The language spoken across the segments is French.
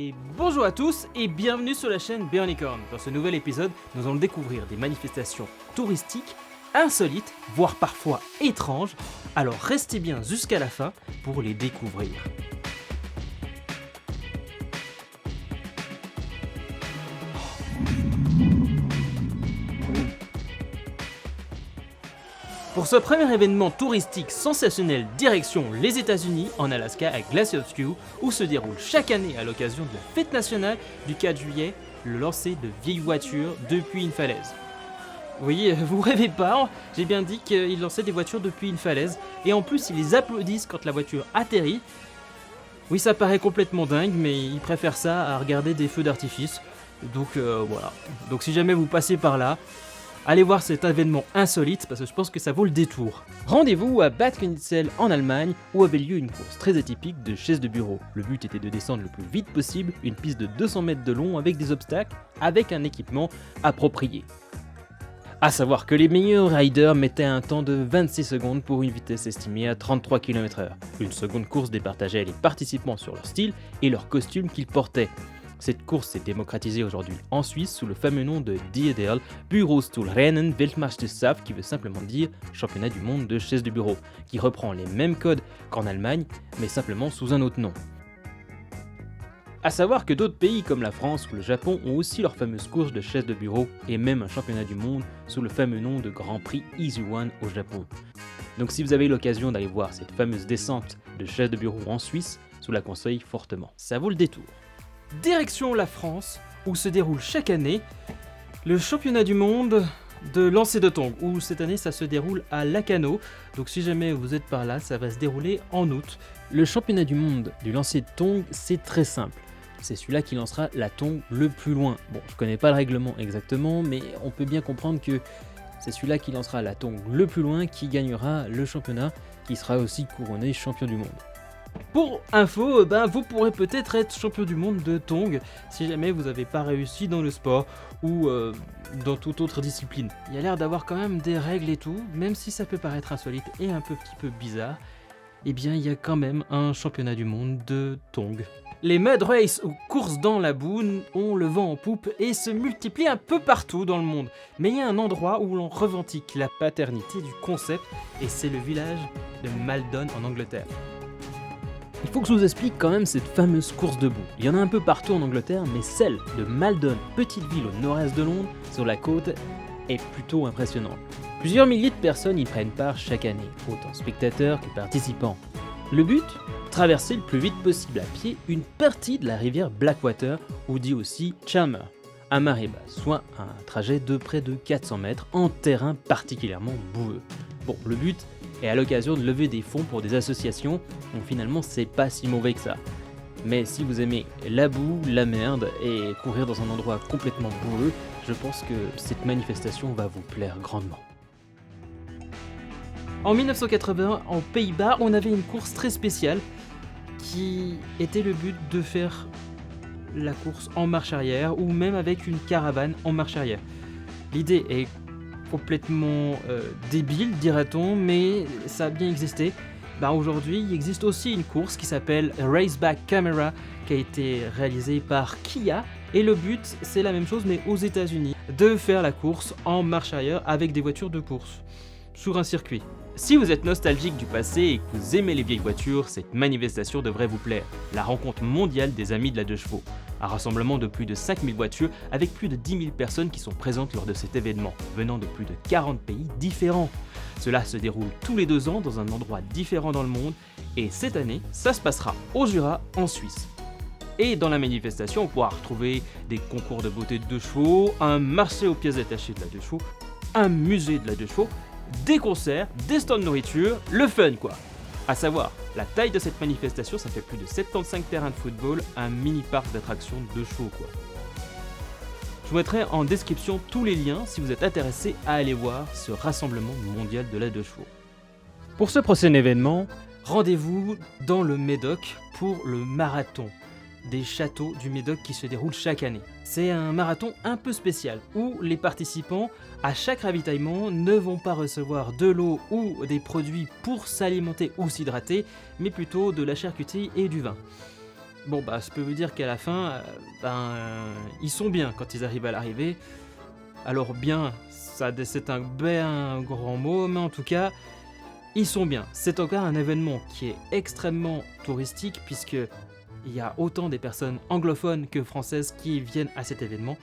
Et bonjour à tous et bienvenue sur la chaîne Béonicorn. Dans ce nouvel épisode, nous allons découvrir des manifestations touristiques insolites, voire parfois étranges. Alors restez bien jusqu'à la fin pour les découvrir. Pour ce premier événement touristique sensationnel direction les États-Unis, en Alaska à Glacier View, où se déroule chaque année à l'occasion de la fête nationale du 4 juillet, le lancer de vieilles voitures depuis une falaise. Oui, vous rêvez pas, j'ai bien dit qu'ils lançaient des voitures depuis une falaise, et en plus ils les applaudissent quand la voiture atterrit. Oui, ça paraît complètement dingue, mais ils préfèrent ça à regarder des feux d'artifice, donc voilà. Donc si jamais vous passez par là, allez voir cet événement insolite parce que je pense que ça vaut le détour. Rendez-vous à Bad Königssee en Allemagne où avait lieu une course très atypique de chaises de bureau. Le but était de descendre le plus vite possible une piste de 200 mètres de long avec des obstacles, avec un équipement approprié. A savoir que les meilleurs riders mettaient un temps de 26 secondes pour une vitesse estimée à 33 km/h. Une seconde course départageait les participants sur leur style et leur costume qu'ils portaient. Cette course s'est démocratisée aujourd'hui en Suisse sous le fameux nom de DEDL, Bürostuhlrennen Weltmeisterschaft, qui veut simplement dire championnat du monde de chaises de bureau, qui reprend les mêmes codes qu'en Allemagne, mais simplement sous un autre nom. A savoir que d'autres pays comme la France ou le Japon ont aussi leur fameuse course de chaises de bureau et même un championnat du monde sous le fameux nom de Grand Prix Easy One au Japon. Donc si vous avez l'occasion d'aller voir cette fameuse descente de chaises de bureau en Suisse, je vous la conseille fortement. Ça vaut le détour. Direction la France, où se déroule chaque année le championnat du monde de lancer de tongs, où cette année ça se déroule à Lacanau, donc si jamais vous êtes par là, ça va se dérouler en août. Le championnat du monde du lancer de tongs, c'est très simple, c'est celui-là qui lancera la tongue le plus loin. Bon, je connais pas le règlement exactement, mais on peut bien comprendre que c'est celui-là qui lancera la tongue le plus loin qui gagnera le championnat, qui sera aussi couronné champion du monde. Pour info, vous pourrez peut-être être champion du monde de Tong si jamais vous n'avez pas réussi dans le sport ou dans toute autre discipline. Il y a l'air d'avoir quand même des règles et tout, même si ça peut paraître insolite et un petit peu bizarre, eh bien il y a quand même un championnat du monde de Tong. Les mud races ou courses dans la boue ont le vent en poupe et se multiplient un peu partout dans le monde. Mais il y a un endroit où l'on revendique la paternité du concept et c'est le village de Maldon en Angleterre. Il faut que je vous explique quand même cette fameuse course de boue. Il y en a un peu partout en Angleterre, mais celle de Maldon, petite ville au nord-est de Londres, sur la côte, est plutôt impressionnante. Plusieurs milliers de personnes y prennent part chaque année, autant spectateurs que participants. Le but ? Traverser le plus vite possible à pied une partie de la rivière Blackwater, ou dit aussi Chalmer, à marée basse, soit un trajet de près de 400 mètres en terrain particulièrement boueux. Bon, le but est à l'occasion de lever des fonds pour des associations, donc finalement c'est pas si mauvais que ça. Mais si vous aimez la boue, la merde et courir dans un endroit complètement boueux, je pense que cette manifestation va vous plaire grandement. En 1980, en Pays-Bas, on avait une course très spéciale qui était le but de faire la course en marche arrière ou même avec une caravane en marche arrière. L'idée est complètement débile, dira-t-on, mais ça a bien existé. Aujourd'hui, il existe aussi une course qui s'appelle Raceback Camera, qui a été réalisée par Kia, et le but, c'est la même chose, mais aux États-Unis, de faire la course en marche arrière avec des voitures de course, sur un circuit. Si vous êtes nostalgique du passé et que vous aimez les vieilles voitures, cette manifestation devrait vous plaire. La rencontre mondiale des amis de la 2 chevaux. Un rassemblement de plus de 5000 voitures avec plus de 10 000 personnes qui sont présentes lors de cet événement, venant de plus de 40 pays différents. Cela se déroule tous les 2 ans dans un endroit différent dans le monde et cette année, ça se passera au Jura, en Suisse. Et dans la manifestation, on pourra retrouver des concours de beauté de 2 chevaux, un marché aux pièces détachées de la 2 chevaux, un musée de la 2 chevaux, des concerts, des stands de nourriture, le fun quoi. A savoir, la taille de cette manifestation, ça fait plus de 75 terrains de football, un mini parc d'attractions de chevaux quoi. Je vous mettrai en description tous les liens si vous êtes intéressé à aller voir ce rassemblement mondial de la 2 chevaux. Pour ce prochain événement, rendez-vous dans le Médoc pour le marathon des châteaux du Médoc qui se déroule chaque année. C'est un marathon un peu spécial où les participants à chaque ravitaillement ne vont pas recevoir de l'eau ou des produits pour s'alimenter ou s'hydrater, mais plutôt de la charcuterie et du vin. Bon bah je peux vous dire qu'à la fin, ils sont bien quand ils arrivent à l'arrivée. Alors bien, c'est un bien grand mot, mais en tout cas, ils sont bien. C'est encore un événement qui est extrêmement touristique puisque il y a autant des personnes anglophones que françaises qui viennent à cet événement,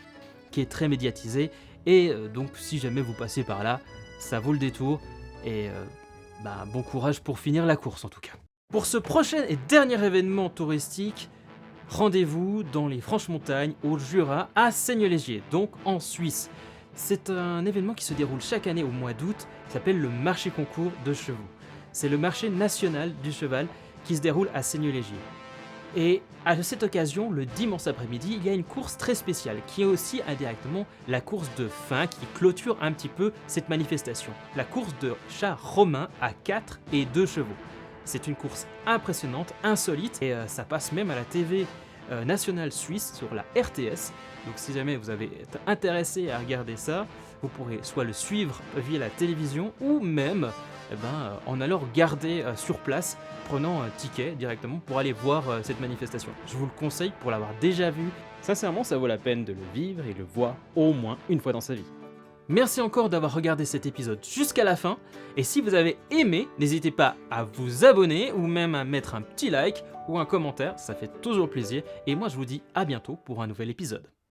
qui est très médiatisé. Et donc si jamais vous passez par là, ça vaut le détour. Et bon courage pour finir la course en tout cas. Pour ce prochain et dernier événement touristique, rendez-vous dans les Franches-Montagnes, au Jura, à Seigne-Légier, donc en Suisse. C'est un événement qui se déroule chaque année au mois d'août, qui s'appelle le marché concours de chevaux. C'est le marché national du cheval qui se déroule à Seigne-Légier. Et à cette occasion, le dimanche après-midi, il y a une course très spéciale, qui est aussi indirectement la course de fin qui clôture un petit peu cette manifestation. La course de chars romains à 4 et 2 chevaux. C'est une course impressionnante, insolite, et ça passe même à la TV nationale suisse sur la RTS. Donc si jamais vous avez été intéressé à regarder ça, vous pourrez soit le suivre via la télévision ou même en allant regarder sur place, prenant un ticket directement pour aller voir cette manifestation. Je vous le conseille pour l'avoir déjà vu. Sincèrement, ça vaut la peine de le vivre et le voir au moins une fois dans sa vie. Merci encore d'avoir regardé cet épisode jusqu'à la fin, et si vous avez aimé, n'hésitez pas à vous abonner ou même à mettre un petit like ou un commentaire, ça fait toujours plaisir, et moi je vous dis à bientôt pour un nouvel épisode.